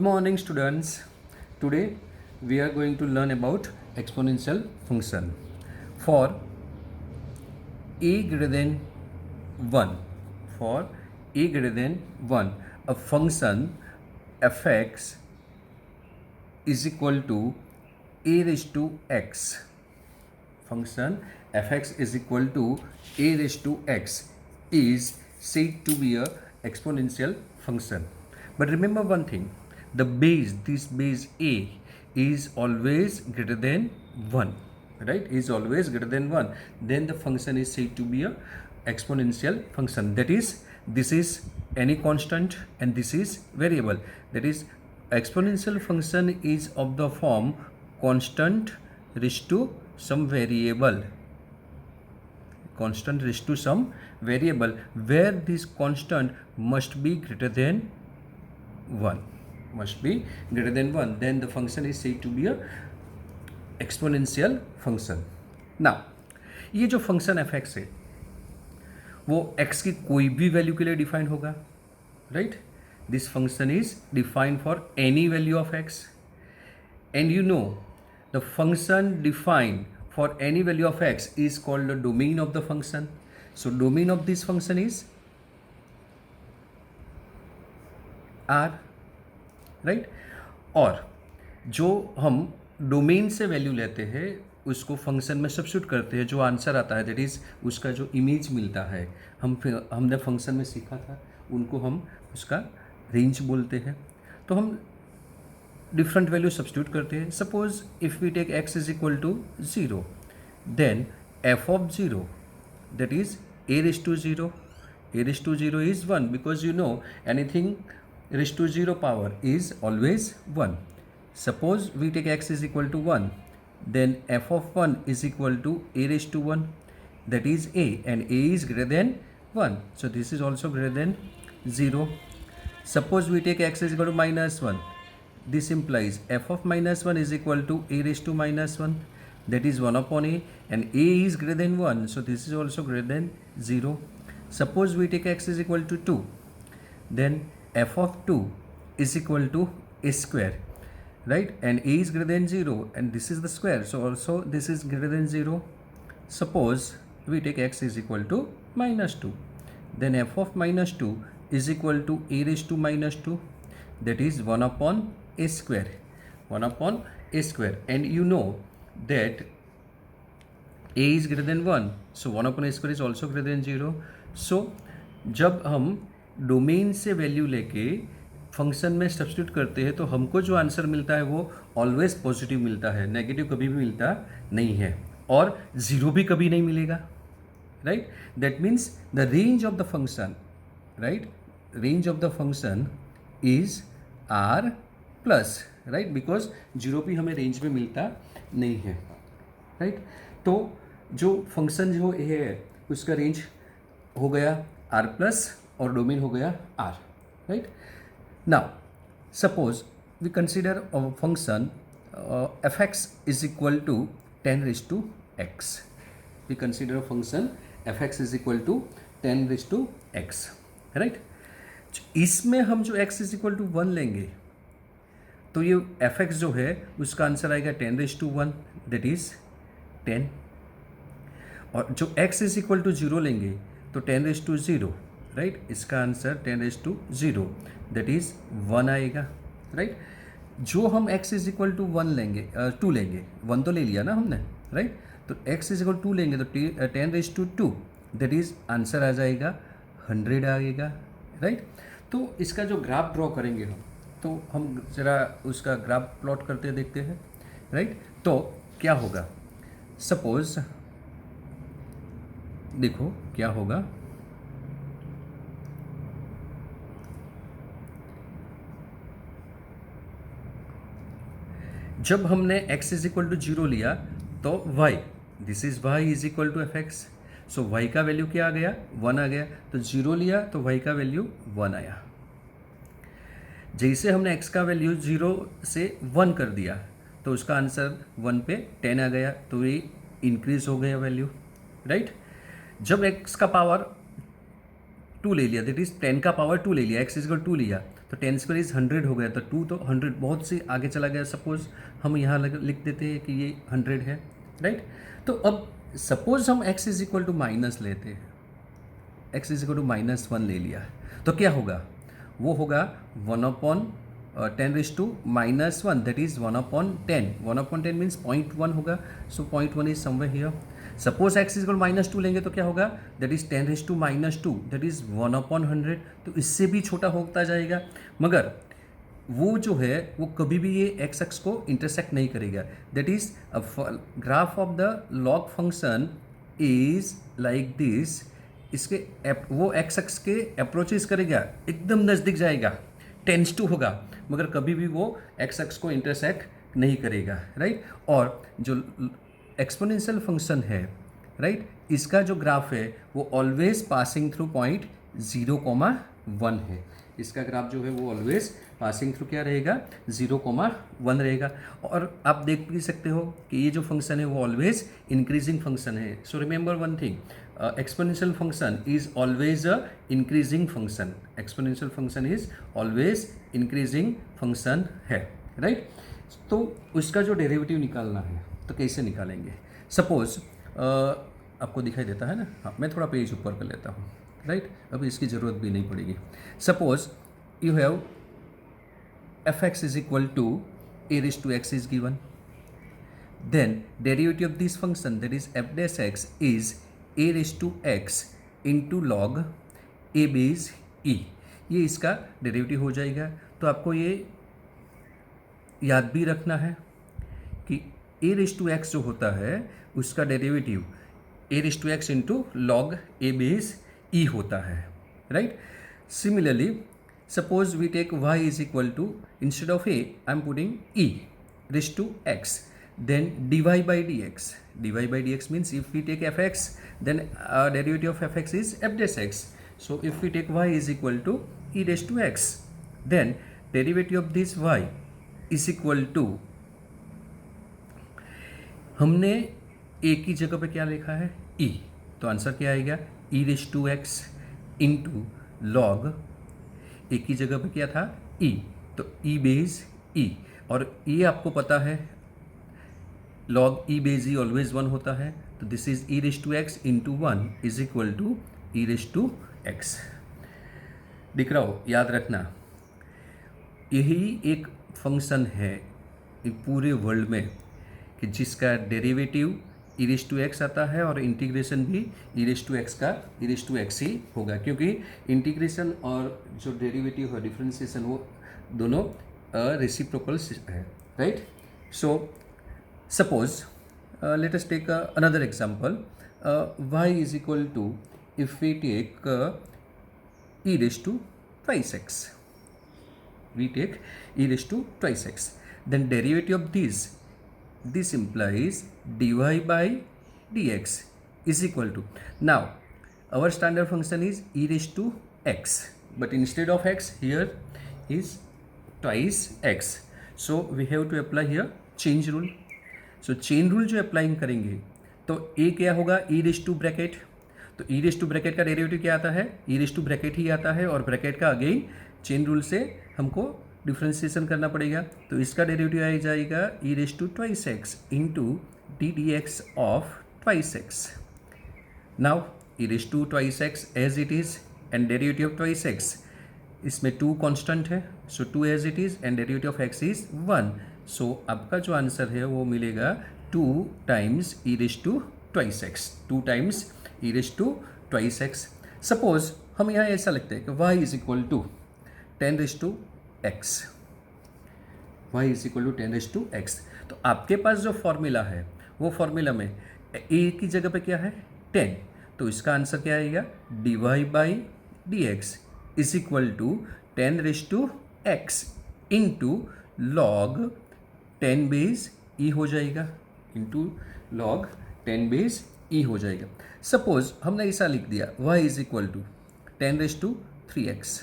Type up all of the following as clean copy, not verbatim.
Morning students. Today we are going to learn about exponential function. For a greater than 1, for a greater than 1, a function fx is equal to a raised to x. Function fx is equal to a raised to x is said to be a exponential function. But remember one thing, the base, this base a is always greater than 1, right? Is always greater than 1. Then the function is said to be a exponential function. That is, this is any constant and this is variable. That is, exponential function is of the form constant raised to some variable. Constant raised to some variable where this constant must be greater than 1. Must be greater than 1. Then the function is said to be a exponential function. Now ये जो function fx है वो x की कोई भी value के लिए define होगा, right? This function is defined for any value of x and you know the function defined for any value of x is called the domain of the function. So domain of this function is r, right? और जो हम domain से value लेते हैं उसको function में substitute करते हैं, जो आंसर आता है दैट इज़ उसका जो इमेज मिलता है, हमने फंक्शन में सीखा था, उनको हम उसका रेंज बोलते हैं. तो हम डिफरेंट वैल्यू सब्स्टिट्यूट करते हैं. Suppose if we take x is equal to 0, then f of 0 that is a raised to 0. a raised to 0 is 1 because you know anything raised to 0 power is always 1. Suppose we take x is equal to 1, then f of 1 is equal to a raised to 1, that is a, and a is greater than 1, so this is also greater than 0. Suppose we take x is equal to minus 1, this implies f of minus 1 is equal to a raised to minus 1, that is 1 upon a, and a is greater than 1, so this is also greater than 0. Suppose we take x is equal to 2, then f of 2 is equal to a square, right? And a is greater than 0 and this is the square, so also this is greater than 0. Suppose we take x is equal to minus 2, then f of minus 2 is equal to a raised to minus 2, that is 1 upon a square. 1 upon a square, and you know that a is greater than 1, so 1 upon a square is also greater than 0. So जब हम domain से value लेके function में substitute करते हैं तो हमको जो आंसर मिलता है वो ऑलवेज पॉजिटिव मिलता है, नेगेटिव कभी भी मिलता नहीं है, और ज़ीरो भी कभी नहीं मिलेगा, right? That means the range of the function, right? Range of the function is R plus, right? Because zero भी हमें रेंज में मिलता नहीं है, राइट? तो जो फंक्शन जो है उसका रेंज हो गया आर प्लस और डोमेन हो गया R, right? Now suppose we consider a function F X is equal to 10 raised to x. We consider a function F X is equal to 10 raised to x, right? इसमें हम जो x is equal to 1 लेंगे तो ये F x जो है उसका answer आएगा 10 raised to 1, दैट इज 10. और जो x इज इक्वल टू 0 लेंगे तो 10 raised to 0, राइट? इसका answer 10 raised to 0, that is 1 आएगा, राइट? जो हम x इज इक्वल टू 1 लेंगे, 2 लेंगे, 1 तो ले लिया ना हमने, राइट? तो x इज इक्वल 2 लेंगे तो 10 raised to 2, that is answer आ जाएगा 100 आएगा, राइट? तो इसका जो ग्राफ ड्रॉ करेंगे तो हम ज़रा उसका ग्राफ प्लॉट करते देखते हैं, राइट? तो क्या होगा, सपोज देखो क्या होगा, जब हमने x इज इक्वल टू 0 लिया तो y, this is y is equal to F X, so y का वैल्यू क्या आ गया, 1 आ गया. तो 0 लिया तो y का वैल्यू 1 आया. जैसे हमने x का वैल्यू 0 से 1 कर दिया तो उसका आंसर 1 पे 10 आ गया, तो ये इंक्रीज हो गया वैल्यू, राइट? जब x का पावर 2 ले लिया, दैट इज 10 का पावर 2 ले लिया, x इज इक्वल 2 लिया, तो 10 स्क्वायर इज 100 हो गया, तो 2 तो 100 बहुत से आगे चला गया। सपोज हम यहाँ लिख देते हैं कि ये 100 है, राइट। तो अब सपोज हम x is equal to minus लेते हैं, x इज इक्वल टू -1 ले लिया, तो क्या होगा, वो होगा 1/10⁻⁻1, दैट इज 1/10। 1/10 मीन्स 0.1 होगा, सो 0.1 is somewhere here. Suppose x is equal -2 लेंगे तो क्या होगा, दैट इज 10⁻², दैट इज 1/100, तो इससे भी छोटा होता जाएगा। मगर वो जो है वो कभी भी ये एक्स एक्स को इंटरसेक्ट नहीं करेगा, that is graph of the log function is like this. इसके वो एक्स एक्स के अप्रोचेस करेगा, एकदम नज़दीक जाएगा, टेंस टू होगा, मगर कभी भी वो एक्स एक्स को इंटरसेक्ट नहीं करेगा, राइट। और जो एक्सपोनेंशियल फंक्शन है, राइट, इसका जो ग्राफ है वो ऑलवेज पासिंग थ्रू पॉइंट 0,1 है। इसका ग्राफ जो है वो ऑलवेज पासिंग थ्रू क्या रहेगा, 0,1 रहेगा। और आप देख भी सकते हो कि ये जो फंक्शन है वो ऑलवेज इंक्रीजिंग फंक्शन है। So remember one thing, exponential function is always a increasing function, exponential function is always increasing function है, राइट। तो उसका जो डेरिवेटिव निकालना है तो कैसे निकालेंगे। सपोज आपको दिखाई देता है ना, हाँ, मैं थोड़ा पेज ऊपर कर लेता हूँ, राइट, अब इसकी ज़रूरत भी नहीं पड़ेगी। Suppose you have f(x) is equal to a raised to x is given, then derivative of this function, that is f dash x, is a raised to x into log a base e। ये इसका derivative हो जाएगा। तो आपको ये याद भी रखना है कि a raised to x जो होता है उसका derivative a raised to x into log a base e होता है, right. Similarly suppose we take y is equal to, instead of a I am putting e raised to x, then dy by dx. dy by dx means if we take fx, then derivative of fx is f dash x. So if we take y is equal to e raised to x, then derivative of this y is equal to, हमने a की जगह पे क्या लिखा है, e, तो answer क्या आएगा, e raised to x into log, एक की जगह पे क्या था, e, तो e बेस e, और ये आपको पता है log e base e always 1 होता है, तो this is e raise to x into 1 is equal to e raise to x। दिख रहा हो, याद रखना, यही एक फंक्शन है पूरे वर्ल्ड में कि जिसका derivative E raise to X आता है और इंटीग्रेशन भी ई रेज टू एक्स का ई रेज टू एक्स ही होगा, क्योंकि इंटीग्रेशन और जो डेरिवेटिव है डिफरेंशिएशन वो दोनों रेसिप्रोकल है, right. So suppose let us take another example, y is equal to, if we take E raise to twice X, we take e raised to twice x, then derivative of this implies dy by dx is equal to, now our standard function is e raised to x, but instead of x here is twice x, so we have to apply here change rule। so chain rule जो applying करेंगे तो a क्या होगा, e raised to bracket, तो e raised to bracket का derivative क्या आता है, e raised to ब्रैकेट ही आता है, और ब्रैकेट का अगेन चेन रूल से हमको डिफ्रेंशिएशन करना पड़ेगा, तो इसका डेरिवेटिव आ जाएगा e raise to twice X into D D x of twice X. Now e raise to twice X as it is and derivative of twice X, इसमें 2 constant है, so 2 as it is and derivative of x is 1, so आपका जो answer है वो मिलेगा 2 times e raise to twice X, 2 times e raise to twice X. Suppose हम यहाँ ऐसा लिखते हैं कि y is equal to 10 raise to x, y is equal to 10 raise to x, तो आपके पास जो फॉर्मूला है वो फॉर्मूला में a की जगह पे क्या है 10, तो इसका आंसर क्या आएगा, dy by D X is equal to 10 raise to x into log 10 base e हो जाएगा, इंटू लॉग 10 बेस e हो जाएगा। सपोज हमने ऐसा लिख दिया y is equal to 10 raise to 3x,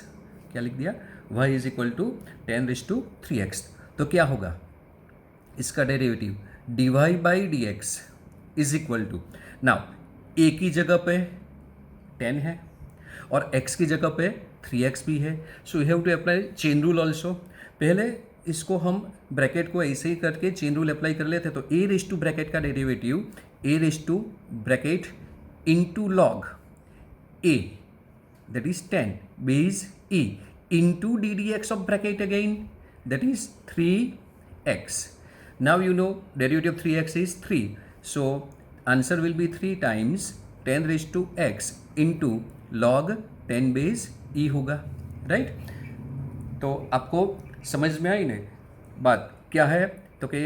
क्या लिख दिया, y is equal to 10 raise to 3x, तो क्या होगा, इसका derivative dy by D X is equal to, now a की जगह पे 10 है और x की जगह पे 3x भी है, so you have to apply chain rule also. पहले इसको हम ब्रैकेट को ऐसे ही करके चेन रूल अप्लाई कर लेते, तो ए रेस टू ब्रैकेट का derivative A raise to bracket into log A that is 10 base e into ddx of bracket again, that is 3x. Now you know derivative of 3x is 3, so answer will be 3 times 10 raised to x into log 10 base e होगा, right. तो आपको समझ में आई नहीं बात क्या है, तो कि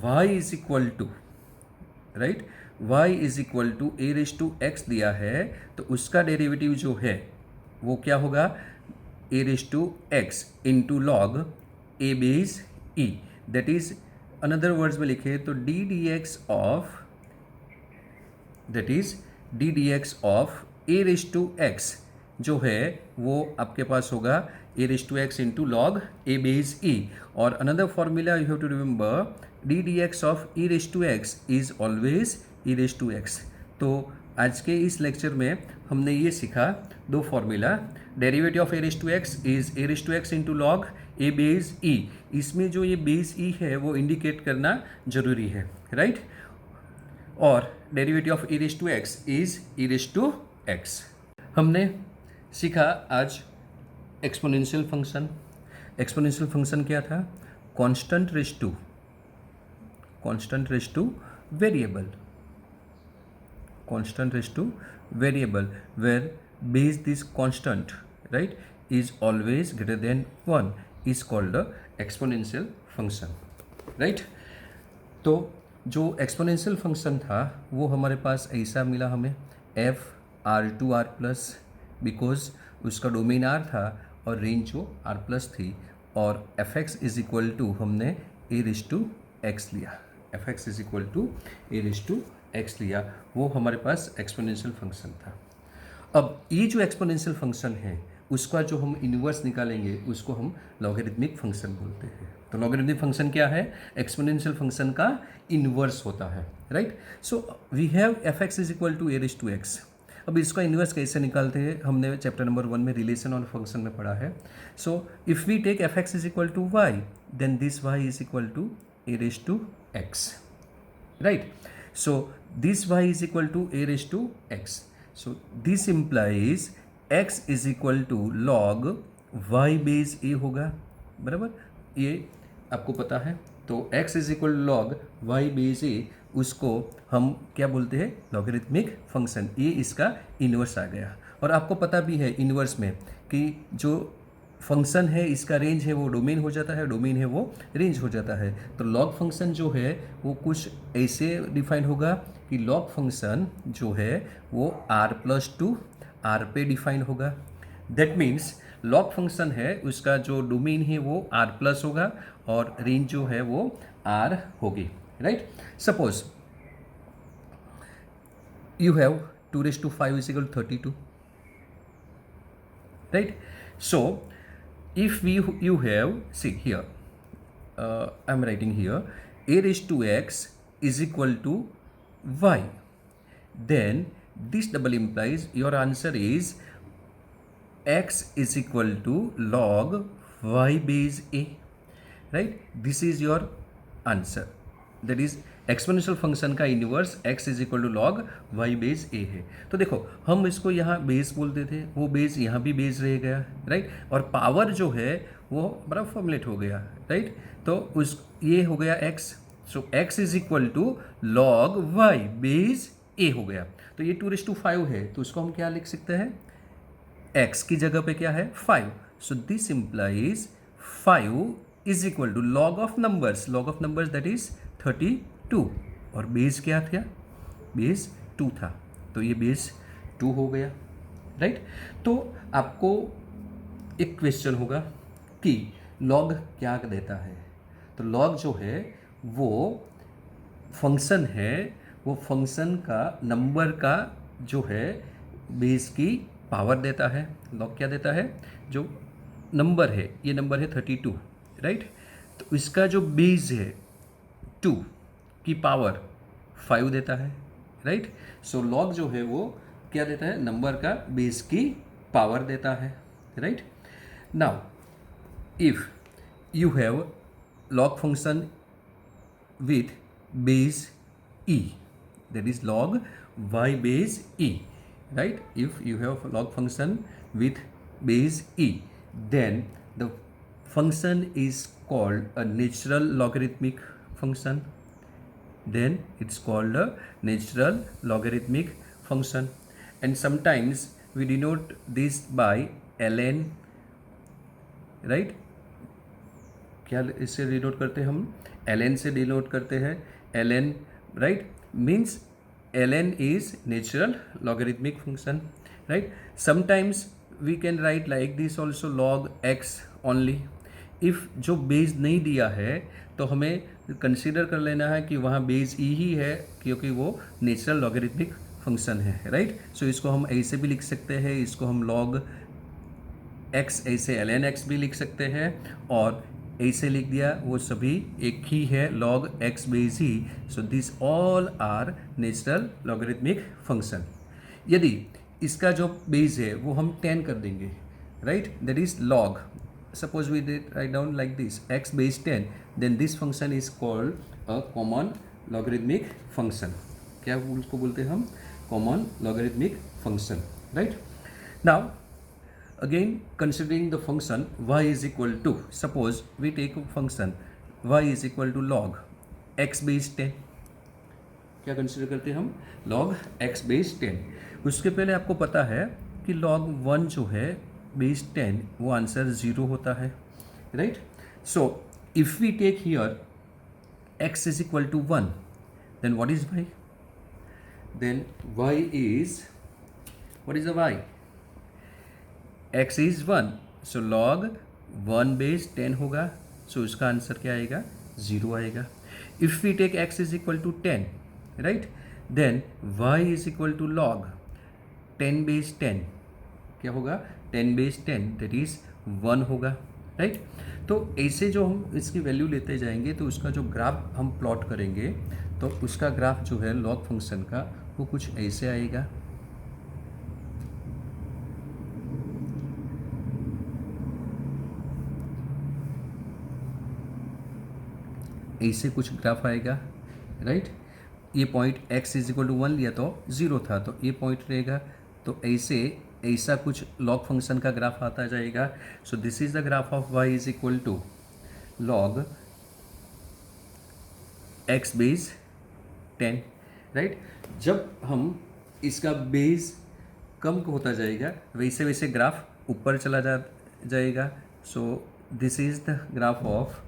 y is equal to, right, y is equal to A raise to X दिया है, तो उसका डेरिवेटिव जो है वो क्या होगा, a raise to x into log a base e, that is another words में लिखे तो d D x of, that is d D x of A raise to x जो है वो आपके पास होगा a raise to x into log a base e. और another formula you have to remember, d D x of e raise to x is always e raise to x. तो आज के इस लेक्चर में हमने ये सीखा दो formula, derivative of A raise to x is a raise to x into log a base e. इसमें जो ये बेस ई है वो इंडिकेट करना जरूरी है, राइट। और derivative of A raise to x is E raise to X. हमने सीखा आज एक्सपोनेंशियल फंक्शन। एक्सपोनेंशियल फंक्शन क्या था, constant raise to variable, constant raised to variable where base this constant, right, is always greater than 1 is called the exponential function, right। तो जो exponential function था वो हमारे पास ऐसा मिला हमें f r प्लस, बिकॉज उसका डोमेन r था और रेंज जो r प्लस थी, और fx इज इक्वल टू हमने ए रेस टू एक्स लिया, fx is equal to A raise to X लिया, वो हमारे पास एक्सपोनेंशियल फंक्शन था। अब ये जो एक्सपोनेंशियल फंक्शन है उसका जो हम इन्वर्स निकालेंगे उसको हम लॉगरिथमिक फंक्शन बोलते हैं। तो लॉगरिथमिक फंक्शन क्या है, एक्सपोनेंशियल फंक्शन का इन्वर्स होता है, right. So we have F X is equal to A raise to X. अब इसका इन्वर्स कैसे निकालते हैं, हमने चैप्टर नंबर 1 में रिलेशन और फंक्शन में पढ़ा है। So if we take F X is equal to Y, then this Y is equal to A raise to X, right. So this y is equal to a raised to x. So this implies x is equal to log y base a होगा, बराबर, ये आपको पता है। तो x is equal to log y base a, उसको हम क्या बोलते हैं, लॉगरिथमिक फंक्शन। ये इसका इन्वर्स आ गया। और आपको पता भी है इन्वर्स में कि जो फंक्शन है इसका रेंज है वो डोमेन हो जाता है, डोमेन है वो रेंज हो जाता है। तो लॉग फंक्शन जो है वो कुछ ऐसे डिफाइन होगा कि लॉग फंक्शन जो है वो r+2 r पे डिफाइन होगा। दैट मीन्स लॉग फंक्शन है उसका जो डोमेन है वो r+ होगा और रेंज जो है वो r होगी, right. Suppose you have 2⁵ is equal 32, right. So if you have, see here, I'm writing here a raised to x is equal to y, then this double implies your answer is x is equal to log y base a, right। This is your answer, that is exponential function का inverse x is equal to log y base a है। तो देखो हम इसको यहाँ base बोलते थे, वो बेस यहाँ भी बेस रह गया, राइट। और पावर जो है वो बड़ा फॉर्मुलेट हो गया, राइट। तो उस ये हो गया x, सो x is equal to log y base a हो गया। तो ये 2⁵ है, तो उसको हम क्या लिख सकते हैं, x की जगह पे क्या है 5, so this implies 5 is equal to log of numbers that is 32, और बेस क्या था, बेस 2 था, तो ये बेस 2 हो गया, राइट। तो आपको एक क्वेश्चन होगा कि लॉग क्या देता है। तो लॉग जो है वो फंक्शन है, वो फंक्शन का नंबर का जो है बेस की पावर देता है। लॉग क्या देता है, जो नंबर है, ये नंबर है 32, राइट। तो इसका जो बेस है 2 की पावर 5 देता है, राइट। सो लॉग जो है वो क्या देता है, नंबर का बेस की पावर देता है, right. Now if you have log function with base e, that is log y base e, right. If you have log function with base e, then the function is called a natural logarithmic function. Then it's called a natural logarithmic function, and sometimes we denote this by ln, right. क्या इससे denote करते हैं हम? ln से denote करते हैं. ln, right, means ln is natural logarithmic function, right. Sometimes we can write like this also log x only. If जो base नहीं दिया है तो हमें कंसिडर कर लेना है कि वहाँ बेस ई ही है, क्योंकि वो नेचुरल लॉगरिथमिक फंक्शन है, राइट. सो इसको हम ऐसे भी लिख सकते हैं, इसको हम log x ऐसे ln x भी लिख सकते हैं, और ऐसे लिख दिया वो सभी एक ही है, log x बेस ही. So this all are natural logarithmic function. यदि इसका जो बेस है वो हम 10 कर देंगे, right, that is log, suppose we write down like this x base 10, then this function is called a common logarithmic function. क्या उसको बोलते हैं हम? Common logarithmic function, right. Now again considering the function y is equal to, suppose we take a function y is equal to log x base 10. क्या consider करते हैं हम? log x base 10. उसके पहले आपको पता है कि log 1 जो है base 10 वो आंसर 0 होता है, right. So if we take here x is equal to 1, then what is y? Then y is, what is the y? x is 1, सो log 1 बेस 10 होगा, सो इसका आंसर क्या आएगा? 0 आएगा. If we take x is equal to 10, right, then y is equal to log 10 base 10. क्या होगा? 10 base 10, that is 1 होगा, राइट. तो ऐसे जो हम इसकी वैल्यू लेते जाएंगे तो उसका जो ग्राफ हम प्लॉट करेंगे तो उसका ग्राफ जो है log फंक्शन का वो कुछ ऐसे आएगा. ऐसे कुछ ग्राफ आएगा, राइट. ये point x is equal to 1 लिया तो 0 था, तो ये पॉइंट रहेगा. तो ऐसा कुछ लॉग फंक्शन का ग्राफ आता जाएगा. So this is the graph of y is equal to log x base 10, right. जब हम इसका बेस कम होता जाएगा वैसे वैसे ग्राफ ऊपर चला जाएगा. So this is the graph of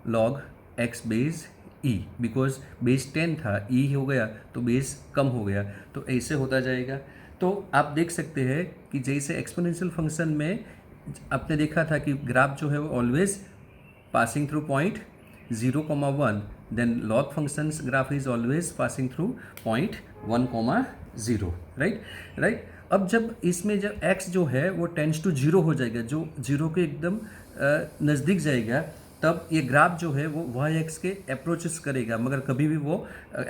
log x base e, because base 10 था, e हो गया तो बेस कम हो गया, तो ऐसे होता जाएगा. तो आप देख सकते हैं कि जैसे एक्सपोनेंशियल फंक्शन में आपने देखा था कि ग्राफ जो है वो always passing through point 0,1, then log functions graph is always passing through point 1,0, right. अब जब इसमें जब x जो है वो टेंड्स टू 0 हो जाएगा, जो 0 के एकदम नज़दीक जाएगा, तब ये ग्राफ जो है वो वाई एक्स के अप्रोचेस करेगा, मगर कभी भी वो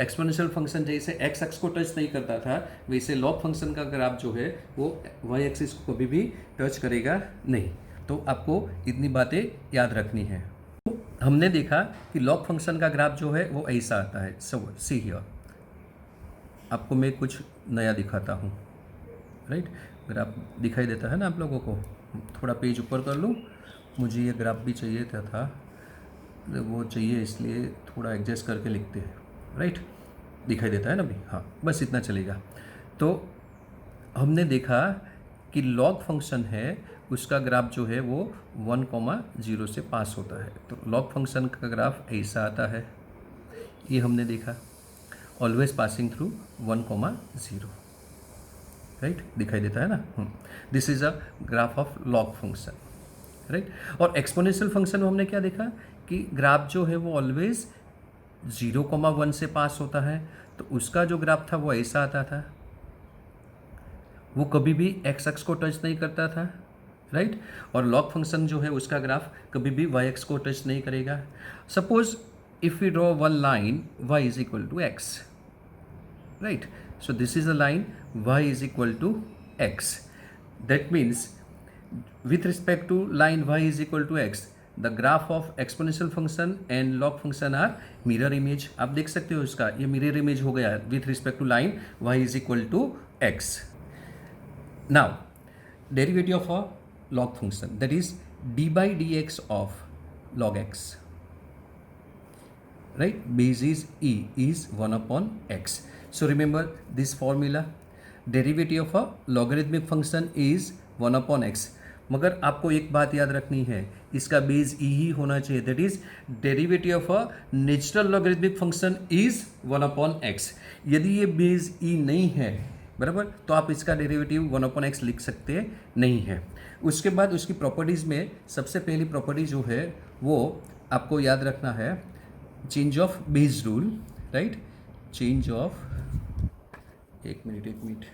एक्सपोनेंशियल फंक्शन जैसे एक्स एक्स को टच नहीं करता था वैसे लॉग फंक्शन का ग्राफ जो है वो वाई एक्सिस को कभी भी टच करेगा नहीं. तो आपको इतनी बातें याद रखनी है. हमने देखा कि लॉग फंक्शन का ग्राफ जो है वो ऐसा आता है. सो सी हियर, आपको मैं कुछ नया दिखाता हूँ, राइट. ग्राफ दिखाई देता है ना आप लोगों को? थोड़ा पेज ऊपर कर लूँ, मुझे ये ग्राफ भी चाहिए था वो चाहिए, इसलिए थोड़ा एडजस्ट करके लिखते हैं, राइट. दिखाई देता है ना अभी? हाँ, बस इतना चलेगा. तो हमने देखा कि लॉग फंक्शन है उसका ग्राफ जो है वो 1,0 से पास होता है. तो लॉग फंक्शन का ग्राफ ऐसा आता है, ये हमने देखा, ऑलवेज पासिंग थ्रू 1,0, राइट. दिखाई देता है ना? This is a graph of log function, right. और एक्सपोनेंशियल फंक्शन में हमने क्या देखा कि ग्राफ जो है वो ऑलवेज 0,1 से पास होता है. तो उसका जो ग्राफ था वो ऐसा आता था, वो कभी भी एक्स एक्स को टच नहीं करता था, राइट. और लॉग फंक्शन जो है उसका ग्राफ कभी भी वाई एक्स को टच नहीं करेगा. Suppose if we draw one line Y is equal to X, right. So this is a line y is equal to X. That means with respect to line y is equal to x, the graph of exponential function and log function are mirror image. आप देख सकते हो इसका, ये mirror image हो गया with respect to line y is equal to x. Now derivative of a log function, that is d by dx of log x, right? Base is e is 1 upon x. So remember this formula, derivative of a logarithmic function is 1 upon x. मगर आपको एक बात याद रखनी है, इसका base ई ही होना चाहिए, that is derivative of a natural logarithmic function is 1 upon x. यदि ये बेस ई नहीं है, बराबर, तो आप इसका डेरिवेटिव 1 अपॉन एक्स लिख सकते नहीं है. उसके बाद उसकी प्रॉपर्टीज़ में सबसे पहली प्रॉपर्टी जो है वो आपको याद रखना है, change of base rule, right? Change of, एक मिनट,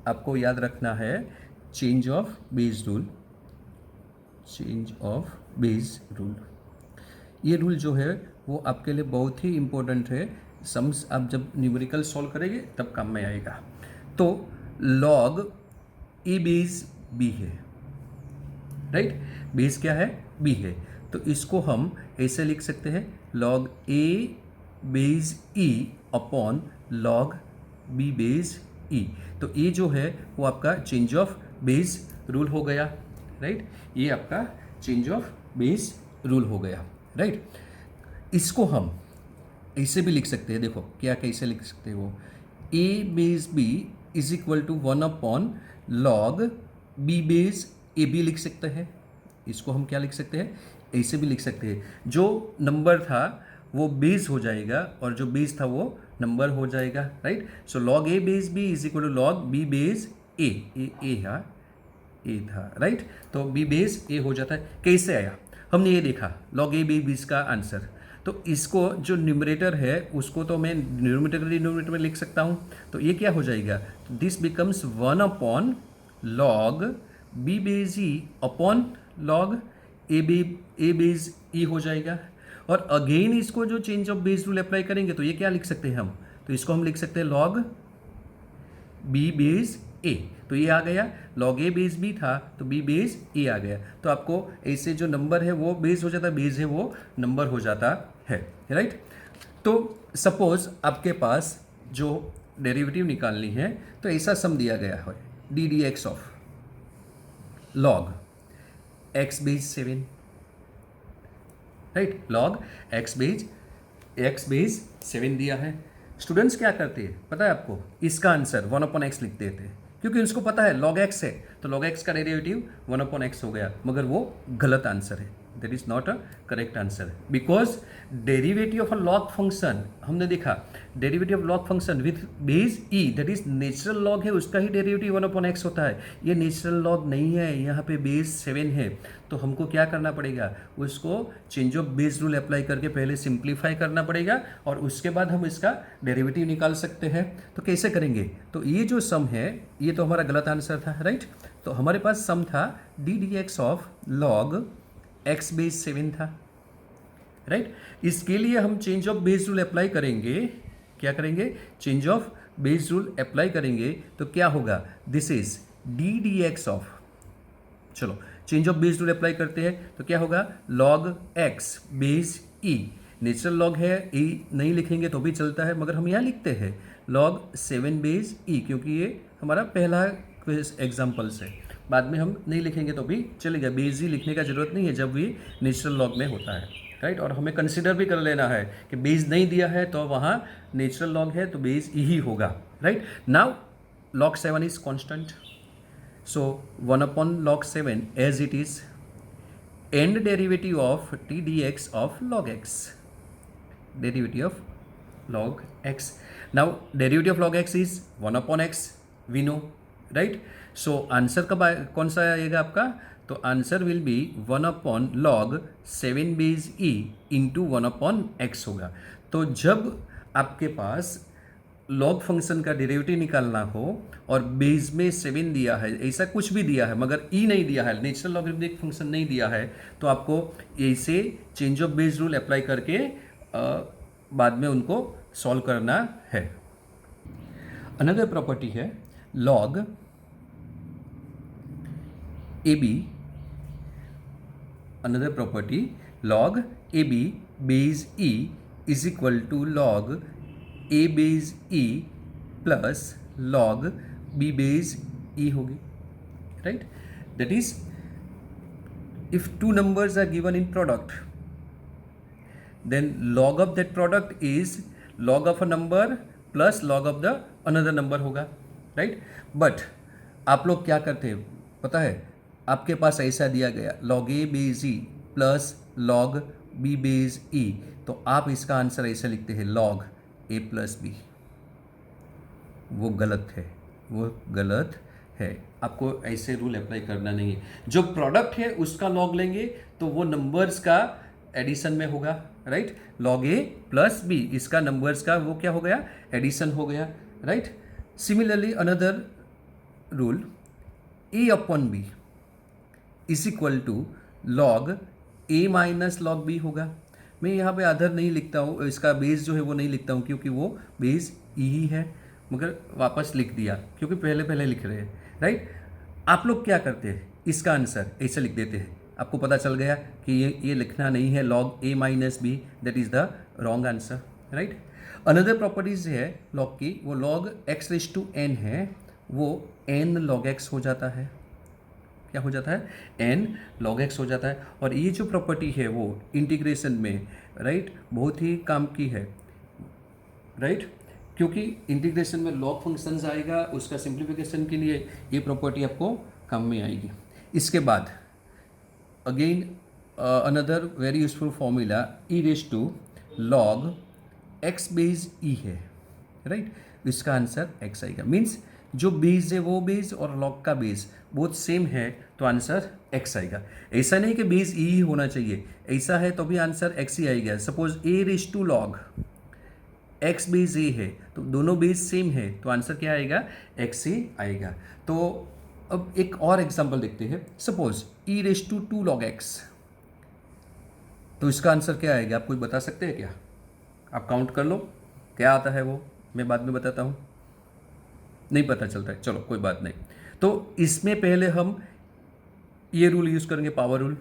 आपको याद रखना है change of base rule. Change of base rule, ये रूल जो है वो आपके लिए बहुत ही इम्पोर्टेंट है. सम्स आप जब न्यूमेरिकल सॉल्व करेंगे तब काम में आएगा. तो लॉग ए बेस बी है, राइट? बेस क्या है? बी है. तो इसको हम ऐसे लिख सकते हैं, log a base e upon log b base e. तो ये जो है वो आपका चेंज ऑफ बेस रूल हो गया, राइट? ये आपका चेंज ऑफ बेस रूल हो गया, राइट? इसको हम ऐसे भी लिख सकते हैं, देखो क्या कैसे लिख सकते हो, a base b is equal to 1 upon log b base a b लिख सकते हैं. इसको हम क्या लिख सकते हैं? ऐसे भी लिख सकते हैं. जो नंबर था वो बेस हो जाएगा और जो बेस था वो नंबर हो जाएगा, right? So log a base b is equal to log b base a. A था, राइट? तो बी बेस ए हो जाता है. कैसे आया? हमने ये देखा लॉग ए बी बेस का आंसर. तो इसको जो न्यूमरेटर है उसको तो मैं न्यूमरेटर में लिख सकता हूँ. तो ये क्या हो जाएगा? This becomes 1 upon log b base e upon log a base e हो जाएगा. और अगेन इसको जो change of base rule apply करेंगे तो ये क्या लिख सकते हैं हम? तो इसको हम लिख सकते हैं लॉग बी बेस ए. तो ये आ गया, लॉग ए बेस बी था तो बी बेस ए आ गया. तो आपको ऐसे जो नंबर है वो बेस हो जाता है, बेस है वो नंबर हो जाता है, राइट? तो सपोज आपके पास जो डेरिवेटिव निकालनी है तो ऐसा सम दिया गया है, D D x of log x base 7, right? Log x base 7 दिया है. स्टूडेंट्स क्या करते हैं पता है आपको? इसका आंसर 1 अपॉन एक्स लिख देते हैं, क्योंकि उसको पता है लॉग एक्स है तो लॉग एक्स का डेरिवेटिव 1 अपॉन एक्स हो गया. मगर वो गलत आंसर है, that is not a correct answer. Because derivative of a log function, हमने देखा derivative of log function with base e, that is natural log है, उसका ही डेरिवेटिव 1 अपॉन एक्स होता है. ये नेचुरल लॉग नहीं है, यहाँ पे बेस 7 है. तो हमको क्या करना पड़ेगा? उसको change of base rule apply करके पहले सिंप्लीफाई करना पड़ेगा और उसके बाद हम इसका डेरिवेटिव निकाल सकते हैं. तो कैसे करेंगे? तो ये जो सम है ये तो हमारा गलत आंसर था, राइट? तो हमारे पास सम था d D x of log x base 7 था, राइट? इसके लिए हम change of base rule apply करेंगे. क्या करेंगे? Change of base rule apply करेंगे तो क्या होगा? This is d D x of, चलो change of base rule apply करते हैं तो क्या होगा? Log x base e. Natural log है, ई नहीं लिखेंगे तो भी चलता है, मगर हम यहाँ लिखते हैं लॉग 7 बेस ई, क्योंकि ये हमारा पहला एग्जाम्पल्स है. बाद में हम नहीं लिखेंगे तो भी चलेगा, बेस ई लिखने का जरूरत नहीं है जब भी नेचुरल लॉग में होता है, राइट? और हमें कंसिडर भी कर लेना है कि बेस नहीं दिया है तो वहाँ नेचुरल लॉग है तो बेस ई ही होगा, right? Now log 7 is constant, so 1 upon log 7 as it is, and derivative of t dx of log x, derivative of log x. Now derivative of log x is 1 upon x, we know, right? So answer कब कौन सा आएगा आपका? तो answer will be 1 upon log 7 base E into 1 upon x होगा. तो जब आपके पास लॉग फंक्शन का डेरिवेटिव निकालना हो और बेस में 7 दिया है, ऐसा कुछ भी दिया है मगर ई नहीं दिया है, नेचुरल लॉगरिथमिक फंक्शन नहीं दिया है, तो आपको ऐसे change of base rule apply करके बाद में उनको सॉल्व करना है. अनदर प्रॉपर्टी है log AB, another property, log AB base E is equal to log A base E plus log B base E होगी, right? That is, if two numbers are given in product, then log of that product is log of a number plus log of the another number होगा, right? But आप लोग क्या करते हैं पता है, आपके पास ऐसा दिया गया log a base e plus log b base e, तो आप इसका आंसर ऐसा लिखते हैं log a प्लस b। वो गलत है, वो गलत है। आपको ऐसे रूल अप्लाई करना नहीं है। जो प्रोडक्ट है उसका लॉग लेंगे तो वो नंबर्स का एडिशन में होगा, right? Log A plus B, इसका नंबर्स का वो क्या हो गया, एडिशन हो गया, right? Similarly another rule, A upon B is equal to log A minus log B होगा। मैं यहाँ पे अदर नहीं लिखता हूँ, इसका बेस जो है वो नहीं लिखता हूँ क्योंकि वो बेस ई ही है, मगर वापस लिख दिया क्योंकि पहले पहले लिख रहे हैं, राइट? आप लोग क्या करते हैं, इसका आंसर ऐसे लिख देते हैं। आपको पता चल गया कि ये लिखना नहीं है log A minus B, that is the wrong answer, right? Another properties है लॉग की, वो log X raise to N है, वो एन लॉग एक्स हो जाता है। क्या हो जाता है? एन लॉग एक्स हो जाता है। और ये जो प्रॉपर्टी है वो इंटीग्रेशन में, राइट, बहुत ही काम की है, राइट? क्योंकि इंटीग्रेशन में लॉग फंक्शंस आएगा, उसका सिंप्लीफिकेशन के लिए ये प्रॉपर्टी आपको काम में आएगी। इसके बाद again another very useful formula, e raise to log x base e है, राइट? इसका आंसर एक्स आएगा। मीन्स जो बेस है वो बेस और लॉग का बेस बहुत सेम है, तो आंसर एक्स आएगा। ऐसा नहीं कि बेस ई ही होना चाहिए, ऐसा है तो भी आंसर एक्स ही आएगा। Suppose a raise to log x base a है, तो दोनों बेस सेम है, तो आंसर क्या आएगा? एक्स ही आएगा। तो अब एक और एग्जांपल देखते हैं। Suppose E raise to two log X, तो इसका आंसर क्या आएगा? आप कुछ बता सकते हैं क्या? आप काउंट कर लो, क्या आता है वो, मैं बाद में बताता हूँ। नहीं पता चलता है, चलो कोई बात नहीं। तो इसमें पहले हम ये रूल यूज़ करेंगे, पावर रूल।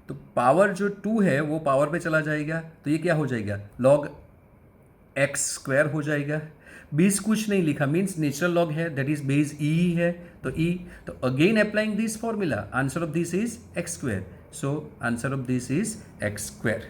तो पावर जो 2 है वो पावर पे चला जाएगा, तो ये क्या हो जाएगा? लॉग एक्स स्क्वायर हो जाएगा। बेस कुछ नहीं लिखा, मीन्स नेचुरल लॉग है, दैट इज बेस ई है, तो ई। तो again applying this formula, answer of this is x square, so answer of this is x square.